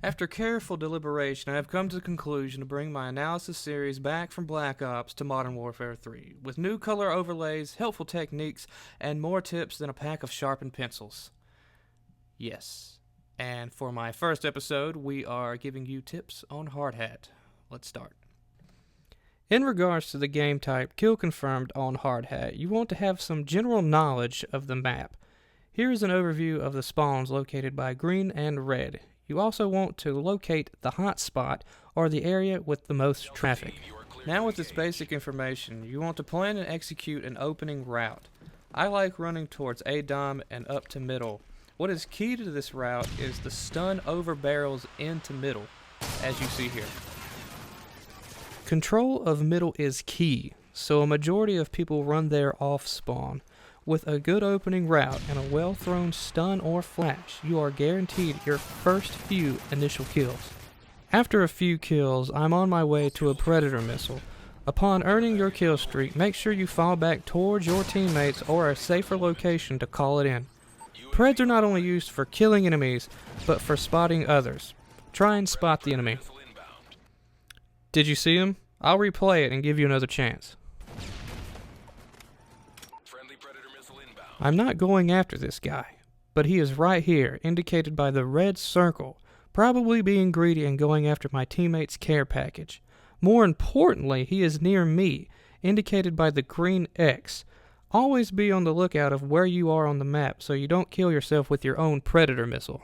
After careful deliberation, I have come to the conclusion to bring my analysis series back from Black Ops to Modern Warfare 3, with new color overlays, helpful techniques, and more tips than a pack of sharpened pencils. Yes. And for my first episode, we are giving you tips on Hardhat. Let's start. In regards to the game type kill confirmed on Hardhat, you want to have some general knowledge of the map. Here is an overview of the spawns located by green and red. You also want to locate the hot spot or the area with the most traffic. Now with this basic information, you want to plan and execute an opening route. I like running towards A-Dom and up to middle. What is key to this route is the stun over barrels into middle, as you see here. Control of middle is key, so a majority of people run there off spawn. With a good opening route and a well-thrown stun or flash, you are guaranteed your first few initial kills. After a few kills, I'm on my way to a Predator missile. Upon earning your kill streak, make sure you fall back towards your teammates or a safer location to call it in. Preds are not only used for killing enemies, but for spotting others. Try and spot the enemy. Did you see him? I'll replay it and give you another chance. I'm not going after this guy, but he is right here, indicated by the red circle, probably being greedy and going after my teammate's care package. More importantly, he is near me, indicated by the green X. Always be on the lookout of where you are on the map so you don't kill yourself with your own Predator missile.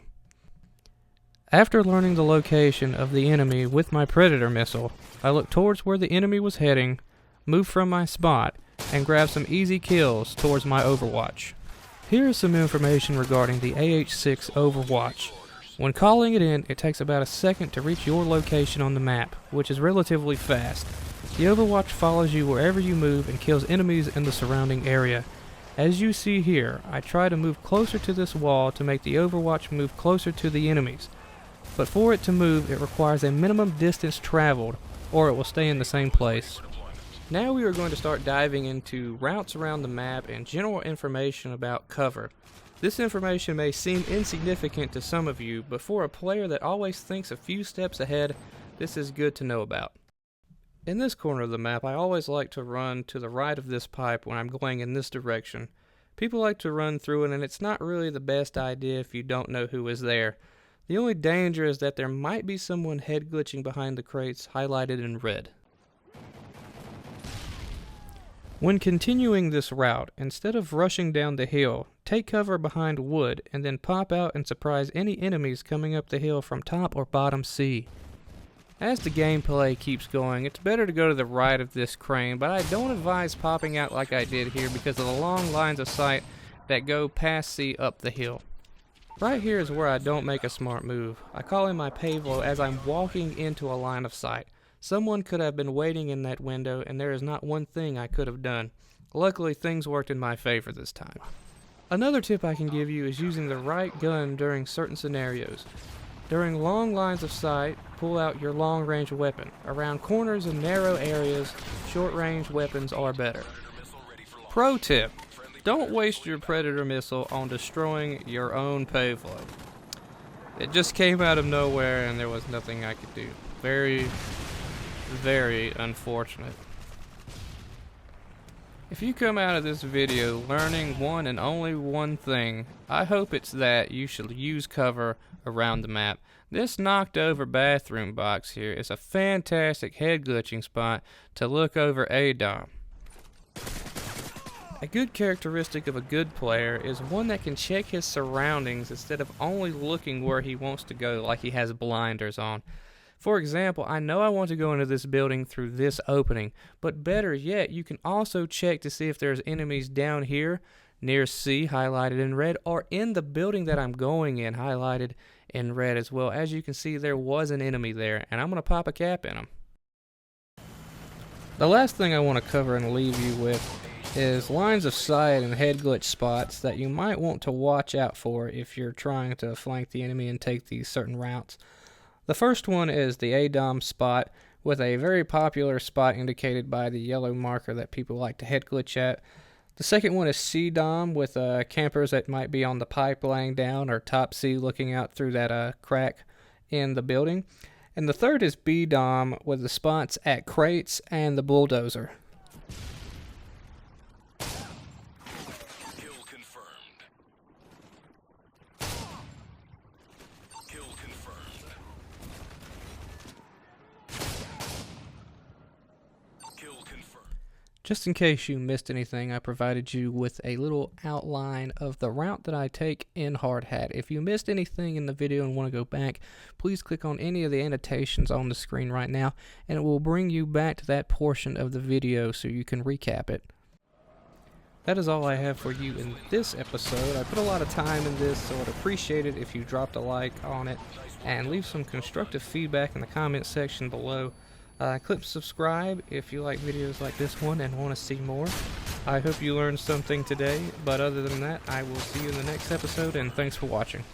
After learning the location of the enemy with my Predator missile, I looked towards where the enemy was heading, moved from my spot, and grab some easy kills towards my Overwatch. Here is some information regarding the AH6 Overwatch. When calling it in, it takes about a second to reach your location on the map, which is relatively fast. The Overwatch follows you wherever you move and kills enemies in the surrounding area. As you see here, I try to move closer to this wall to make the Overwatch move closer to the enemies. But for it to move, it requires a minimum distance traveled, or it will stay in the same place. Now we are going to start diving into routes around the map and general information about cover. This information may seem insignificant to some of you, but for a player that always thinks a few steps ahead, this is good to know about. In this corner of the map, I always like to run to the right of this pipe when I'm going in this direction. People like to run through it, and it's not really the best idea if you don't know who is there. The only danger is that there might be someone head glitching behind the crates highlighted in red. When continuing this route, instead of rushing down the hill, take cover behind wood and then pop out and surprise any enemies coming up the hill from top or bottom C. As the gameplay keeps going, it's better to go to the right of this crane, but I don't advise popping out like I did here because of the long lines of sight that go past C up the hill. Right here is where I don't make a smart move. I call in my payload as I'm walking into a line of sight. Someone could have been waiting in that window, and there is not one thing I could have done. Luckily, things worked in my favor this time. Another tip I can give you is using the right gun during certain scenarios. During long lines of sight, pull out your long-range weapon. Around corners and narrow areas, short-range weapons are better. Pro tip: don't waste your Predator missile on destroying your own payload. It just came out of nowhere and there was nothing I could do. Very unfortunate. If you come out of this video learning one and only one thing, I hope it's that you should use cover around the map. This knocked over bathroom box here is a fantastic head glitching spot to look over A-Dom. A good characteristic of a good player is one that can check his surroundings instead of only looking where he wants to go like he has blinders on. For example, I know I want to go into this building through this opening, but better yet, you can also check to see if there's enemies down here, near C, highlighted in red, or in the building that I'm going in, highlighted in red as well. As you can see, there was an enemy there, and I'm going to pop a cap in him. The last thing I want to cover and leave you with is lines of sight and head glitch spots that you might want to watch out for if you're trying to flank the enemy and take these certain routes. The first one is the A-Dom spot, with a very popular spot indicated by the yellow marker that people like to head glitch at. The second one is C-Dom, with campers that might be on the pipe laying down or top C looking out through that crack. in the building. And the third is B-Dom with the spots at crates and the bulldozer. Kill confirmed. Kill confirmed. Kill confirmed. Just in case you missed anything, I provided you with a little outline of the route that I take in Hardhat. If you missed anything in the video and want to go back, please click on any of the annotations on the screen right now, and it will bring you back to that portion of the video so you can recap it. That is all I have for you in this episode. I put a lot of time in this, so I'd appreciate it if you dropped a like on it and leave some constructive feedback in the comment section below. Click subscribe if you like videos like this one and want to see more. I hope you learned something today, but other than that, I will see you in the next episode, and thanks for watching.